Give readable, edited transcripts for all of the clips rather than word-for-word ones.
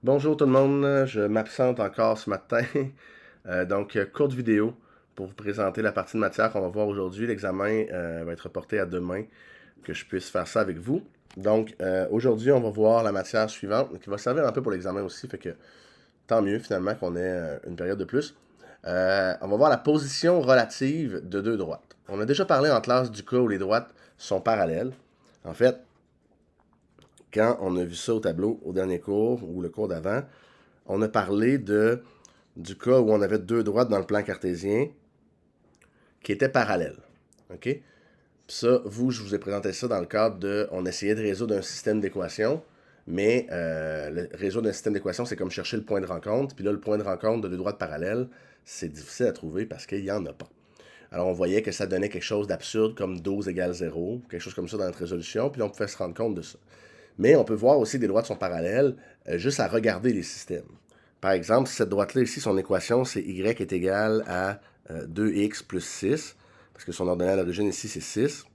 Bonjour tout le monde, je m'absente encore ce matin. Courte vidéo pour vous présenter la partie de matière qu'on va voir aujourd'hui. L'examen va être reporté à demain, que je puisse faire ça avec vous. Aujourd'hui, on va voir la matière suivante, qui va servir un peu pour l'examen aussi, fait que tant mieux finalement qu'on ait une période de plus. On va voir la position relative de deux droites. On a déjà parlé en classe du cas où les droites sont parallèles. En fait, quand on a vu ça au tableau au dernier cours ou le cours d'avant, on a parlé du cas où on avait deux droites dans le plan cartésien qui étaient parallèles. OK? Puis ça, je vous ai présenté ça dans le cadre de. On essayait de résoudre un système d'équations, mais le résoudre un système d'équations, c'est comme chercher le point de rencontre. Puis là, le point de rencontre de deux droites parallèles, c'est difficile à trouver parce qu'il n'y en a pas. Alors, on voyait que ça donnait quelque chose d'absurde comme 12 égale 0, quelque chose comme ça dans notre résolution, puis là, on pouvait se rendre compte de ça. Mais on peut voir aussi que des droites sont parallèles juste à regarder les systèmes. Par exemple, si cette droite-là ici, son équation, c'est y est égal à 2x plus 6, parce que son ordonnée à l'origine ici, c'est 6,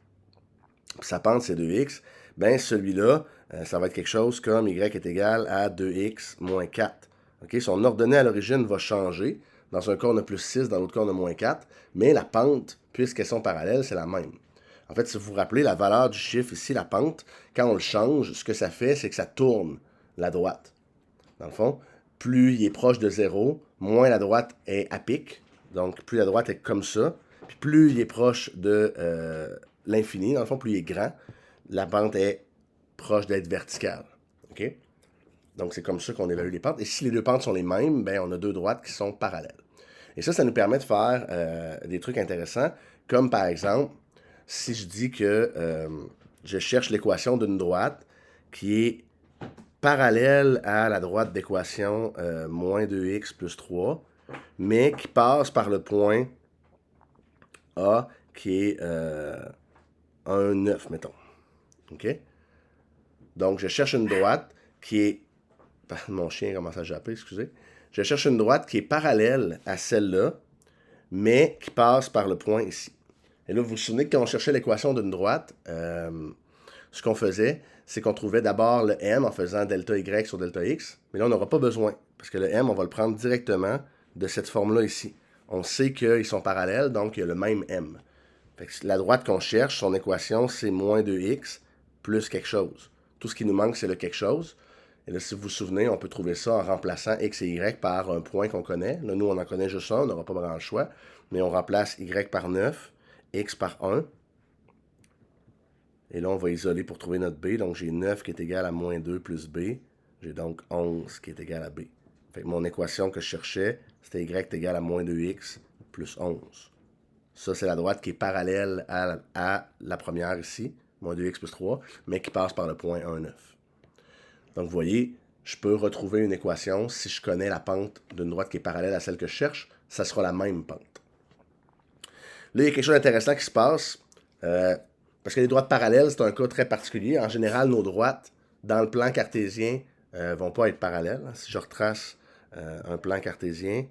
puis sa pente, c'est 2x, ben celui-là, ça va être quelque chose comme y est égal à 2x moins 4. Okay? Son ordonnée à l'origine va changer. Dans un cas, on a plus 6, dans l'autre cas, on a moins 4, mais la pente, puisqu'elles sont parallèles, c'est la même. En fait, si vous vous rappelez, la valeur du chiffre ici, la pente, quand on le change, ce que ça fait, c'est que ça tourne la droite. Dans le fond, plus il est proche de 0, moins la droite est à pic. Donc, plus la droite est comme ça. Puis plus il est proche de l'infini, dans le fond, plus il est grand, la pente est proche d'être verticale. OK? Donc, c'est comme ça qu'on évalue les pentes. Et si les deux pentes sont les mêmes, ben, on a deux droites qui sont parallèles. Et ça nous permet de faire des trucs intéressants, comme par exemple, si je dis que je cherche l'équation d'une droite qui est parallèle à la droite d'équation moins 2x plus 3, mais qui passe par le point A qui est 1, 9, mettons. OK? Donc, je cherche une droite qui est... Mon chien commence à japper, excusez. Je cherche une droite qui est parallèle à celle-là, mais qui passe par le point ici. Et là, vous vous souvenez que quand on cherchait l'équation d'une droite, ce qu'on faisait, c'est qu'on trouvait d'abord le m en faisant delta y sur delta x, mais là, on n'aura pas besoin, parce que le m, on va le prendre directement de cette forme-là ici. On sait qu'ils sont parallèles, donc il y a le même m. Fait que la droite qu'on cherche, son équation, c'est moins 2x plus quelque chose. Tout ce qui nous manque, c'est le quelque chose. Et là, si vous vous souvenez, on peut trouver ça en remplaçant x et y par un point qu'on connaît. Là, nous, on en connaît juste un, on n'aura pas vraiment le choix. Mais on remplace y par 9, x par 1. Et là, on va isoler pour trouver notre b. Donc, j'ai 9 qui est égal à moins 2 plus b. J'ai donc 11 qui est égal à b. Fait que mon équation que je cherchais, c'était y est égal à moins 2x plus 11. Ça, c'est la droite qui est parallèle à la première ici, moins 2x plus 3, mais qui passe par le point 1, 9. Donc, vous voyez, je peux retrouver une équation si je connais la pente d'une droite qui est parallèle à celle que je cherche, ça sera la même pente. Là, il y a quelque chose d'intéressant qui se passe, parce que les droites parallèles, c'est un cas très particulier. En général, nos droites, dans le plan cartésien, ne vont pas être parallèles. Si je retrace un plan cartésien,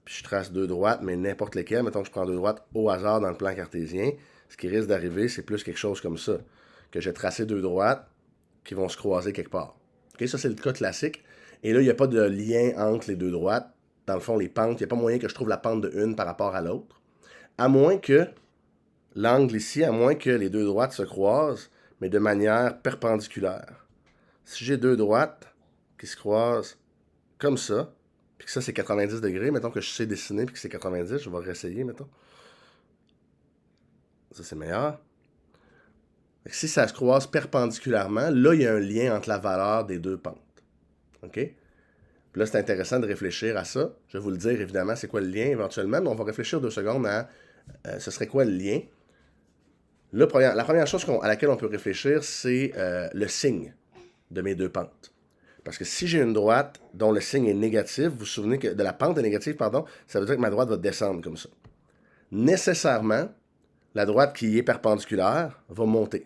puis je trace deux droites, mais n'importe lesquelles, mettons que je prends deux droites au hasard dans le plan cartésien, ce qui risque d'arriver, c'est plus quelque chose comme ça, que j'ai tracé deux droites qui vont se croiser quelque part. Okay, ça, c'est le cas classique. Et là, il n'y a pas de lien entre les deux droites. Dans le fond, les pentes, il n'y a pas moyen que je trouve la pente de une par rapport à l'autre. À moins que l'angle ici, à moins que les deux droites se croisent, mais de manière perpendiculaire. Si j'ai deux droites qui se croisent comme ça, puis que ça c'est 90 degrés, mettons que je sais dessiner puis que c'est 90, je vais réessayer, mettons. Ça c'est meilleur. Si ça se croise perpendiculairement, là il y a un lien entre la valeur des deux pentes. OK? Puis là c'est intéressant de réfléchir à ça. Je vais vous le dire évidemment c'est quoi le lien éventuellement, mais on va réfléchir 2 secondes à ce serait quoi le lien. Là, la première chose à laquelle on peut réfléchir, c'est le signe de mes deux pentes. Parce que si j'ai une droite dont le signe est négatif, vous vous souvenez que de la pente est négative, pardon, ça veut dire que ma droite va descendre comme ça. Nécessairement, la droite qui est perpendiculaire va monter.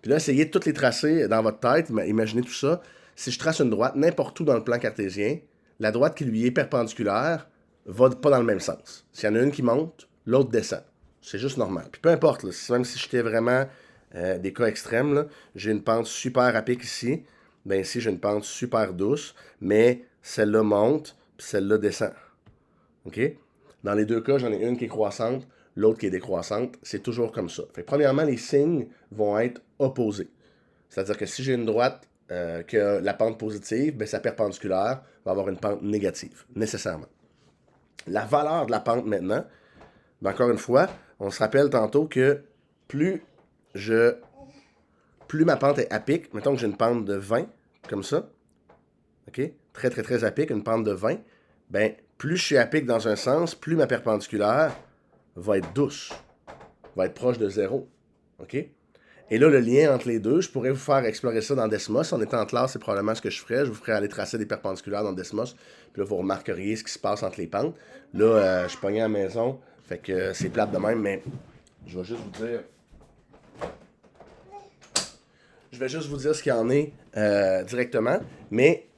Puis là, essayez de toutes les tracer dans votre tête, imaginez tout ça. Si je trace une droite n'importe où dans le plan cartésien, la droite qui lui est perpendiculaire va pas dans le même sens. S'il y en a une qui monte, l'autre descend. C'est juste normal. Puis peu importe, là, même si j'étais vraiment des cas extrêmes, j'ai une pente super à pic ici, ben ici, j'ai une pente super douce, mais celle-là monte, puis celle-là descend. OK? Dans les deux cas, j'en ai une qui est croissante, l'autre qui est décroissante. C'est toujours comme ça. Fait que, premièrement, les signes vont être opposés. C'est-à-dire que si j'ai une droite que la pente positive, ben, sa perpendiculaire va avoir une pente négative, nécessairement. La valeur de la pente maintenant, ben, encore une fois, on se rappelle tantôt que plus ma pente est à pic, mettons que j'ai une pente de 20, comme ça, OK? Très, très, très à pic, une pente de 20, ben, plus je suis à pic dans un sens, plus ma perpendiculaire va être douce, va être proche de 0. OK? Et là, le lien entre les deux, je pourrais vous faire explorer ça dans Desmos. En étant en classe, c'est probablement ce que je ferais. Je vous ferais aller tracer des perpendiculaires dans Desmos. Puis là, vous remarqueriez ce qui se passe entre les pentes. Là, je suis pogné à la maison. Fait que c'est plate de même, mais je vais juste vous dire. Je vais juste vous dire ce qu'il y en est directement. Mais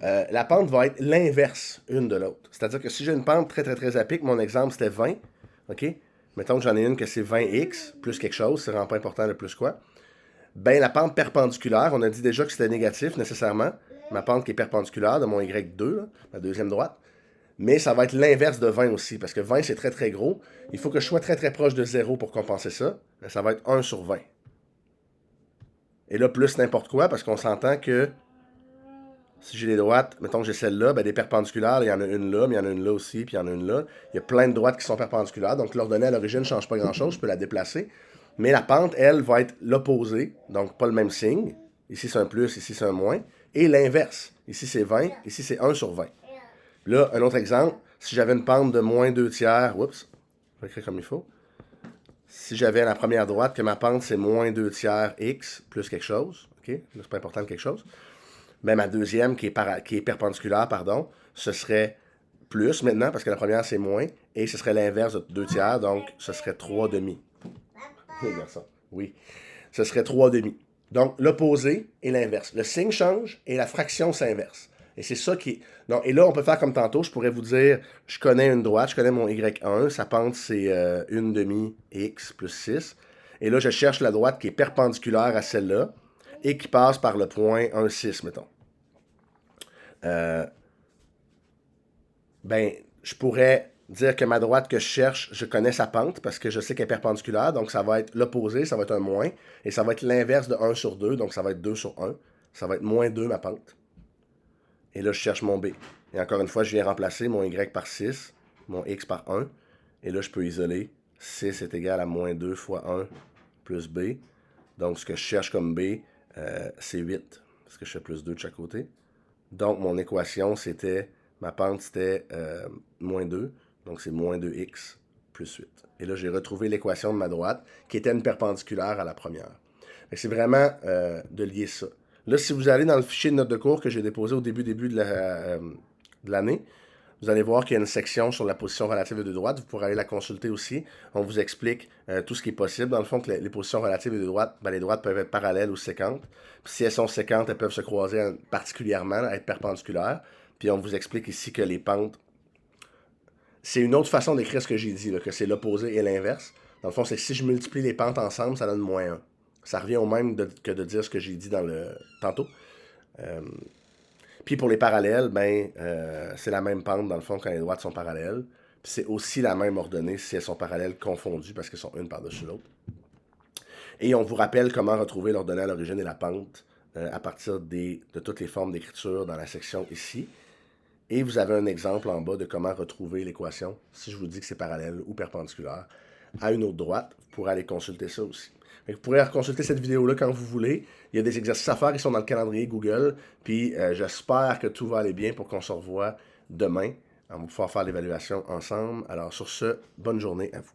la pente va être l'inverse une de l'autre. C'est-à-dire que si j'ai une pente très, très, très à pic, mon exemple c'était 20. OK? Mettons que j'en ai une que c'est 20x, plus quelque chose, c'est vraiment pas important le plus quoi. Ben, la pente perpendiculaire, on a dit déjà que c'était négatif nécessairement. Ma pente qui est perpendiculaire de mon Y2, là, ma deuxième droite. Mais ça va être l'inverse de 20 aussi, parce que 20 c'est très très gros. Il faut que je sois très très proche de 0 pour compenser ça. Ben, ça va être 1 sur 20. Et là, plus n'importe quoi, parce qu'on s'entend que si j'ai des droites, mettons que j'ai celle-là, ben des perpendiculaires, il y en a une là, mais il y en a une là aussi, puis il y en a une là. Il y a plein de droites qui sont perpendiculaires, donc l'ordonnée à l'origine ne change pas grand-chose, je peux la déplacer. Mais la pente, elle, va être l'opposé, donc pas le même signe. Ici c'est un plus, ici c'est un moins. Et l'inverse. Ici c'est 20, ici c'est 1 sur 20. Là, un autre exemple, si j'avais une pente de moins 2 tiers, oups, je vais écrire comme il faut. Si j'avais la première droite que ma pente c'est moins 2 tiers x plus quelque chose, ok, là c'est pas important quelque chose, ben ma deuxième qui est perpendiculaire, pardon, ce serait plus maintenant, parce que la première c'est moins, et ce serait l'inverse de 2 tiers, donc ce serait 3 demi. Les garçons, oui. Ce serait 3 demi. Donc l'opposé et l'inverse. Le signe change et la fraction s'inverse. Et c'est ça qui est. Non, et là, on peut faire comme tantôt, je pourrais vous dire, je connais une droite, je connais mon Y1, sa pente c'est 1 demi x plus 6. Et là, je cherche la droite qui est perpendiculaire à celle-là et qui passe par le point 1,6, mettons. Ben, je pourrais dire que ma droite que je cherche, je connais sa pente parce que je sais qu'elle est perpendiculaire, donc ça va être l'opposé, ça va être un moins, et ça va être l'inverse de 1 sur 2, donc ça va être 2 sur 1. Ça va être moins 2 ma pente. Et là, je cherche mon B. Et encore une fois, je viens remplacer mon Y par 6, mon X par 1, et là, je peux isoler 6 est égal à moins 2 fois 1 plus B. Donc, ce que je cherche comme B, c'est 8, parce que je fais plus 2 de chaque côté. Donc, mon équation, c'était, ma pente, c'était moins 2. Donc, c'est moins 2x plus 8. Et là, j'ai retrouvé l'équation de ma droite, qui était une perpendiculaire à la première. C'est vraiment de lier ça. Là, si vous allez dans le fichier de notes de cours que j'ai déposé au début de l'année, vous allez voir qu'il y a une section sur la position relative des deux droites. Vous pourrez aller la consulter aussi. On vous explique tout ce qui est possible. Dans le fond, que les positions relatives des deux droites, ben, les droites peuvent être parallèles ou séquentes. Puis si elles sont séquentes, elles peuvent se croiser particulièrement, être perpendiculaires. Puis on vous explique ici que les pentes... C'est une autre façon d'écrire ce que j'ai dit, là, que c'est l'opposé et l'inverse. Dans le fond, c'est que si je multiplie les pentes ensemble, ça donne moins 1. Ça revient au même que de dire ce que j'ai dit dans le tantôt. Puis pour les parallèles, ben, c'est la même pente dans le fond quand les droites sont parallèles. Puis c'est aussi la même ordonnée si elles sont parallèles confondues parce qu'elles sont une par-dessus l'autre. Et on vous rappelle comment retrouver l'ordonnée à l'origine et la pente à partir de toutes les formes d'écriture dans la section ici. Et vous avez un exemple en bas de comment retrouver l'équation si je vous dis que c'est parallèle ou perpendiculaire à une autre droite. Vous pourrez aller consulter ça aussi. Vous pourrez consulter cette vidéo-là quand vous voulez. Il y a des exercices à faire qui sont dans le calendrier Google. Puis j'espère que tout va aller bien pour qu'on se revoie demain. On va pouvoir faire l'évaluation ensemble. Alors sur ce, bonne journée à vous.